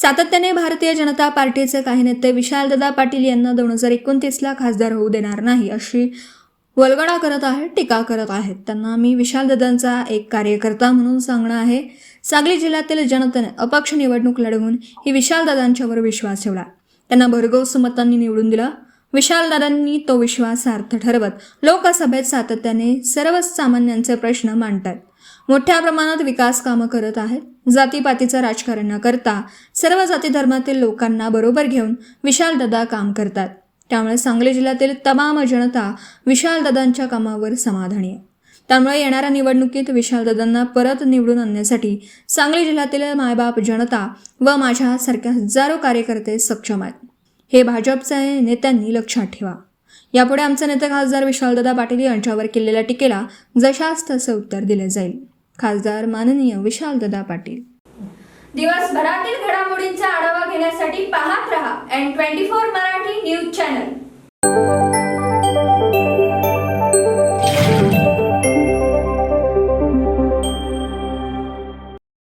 सातत्याने भारतीय जनता पार्टीचे काही नेते विशालदादा पाटील यांना 2029ला खासदार होऊ देणार नाही अशी वल्गना करत आहेत, टीका करत आहेत. त्यांना मी विशालदादांचा एक कार्यकर्ता म्हणून सांगणं आहे. सांगली जिल्ह्यातील जनतेने अपक्ष निवडणूक लढवून ही विशालदादांच्यावर विश्वास ठेवला. त्यांना भरघोस मतांनी निवडून दिलं. विशालदादांनी तो विश्वास सार्थ ठरवत लोकसभेत सातत्याने सर्वसामान्यांचे प्रश्न मांडतात. मोठ्या प्रमाणात विकास कामं करत आहेत. जातीपातीचं राजकारण न करता सर्व जाती धर्मातील लोकांना बरोबर घेऊन विशालदादा काम करतात. त्यामुळे सांगली जिल्ह्यातील तमाम जनता विशालदादांच्या कामावर समाधानी आहे. त्यामुळे येणाऱ्या निवडणुकीत विशालदादांना परत निवडून आणण्यासाठी सांगली जिल्ह्यातील मायबाप जनता व माझ्यासारख्या हजारो कार्यकर्ते सक्षम आहेत. हे भाजपचे नेत्यांनी लक्षात ठेवा. यापुढे आमचे नेते खासदार विशालदादा पाटील यांच्यावर केलेल्या टीकेला जशास तसे उत्तर दिले जाईल. खासदार माननीय विशालदादा पाटील. दिवसभरातील घडामोडींचा आढावा घेण्यासाठी पाहत रहा N24 मराठी न्यूज चॅनल.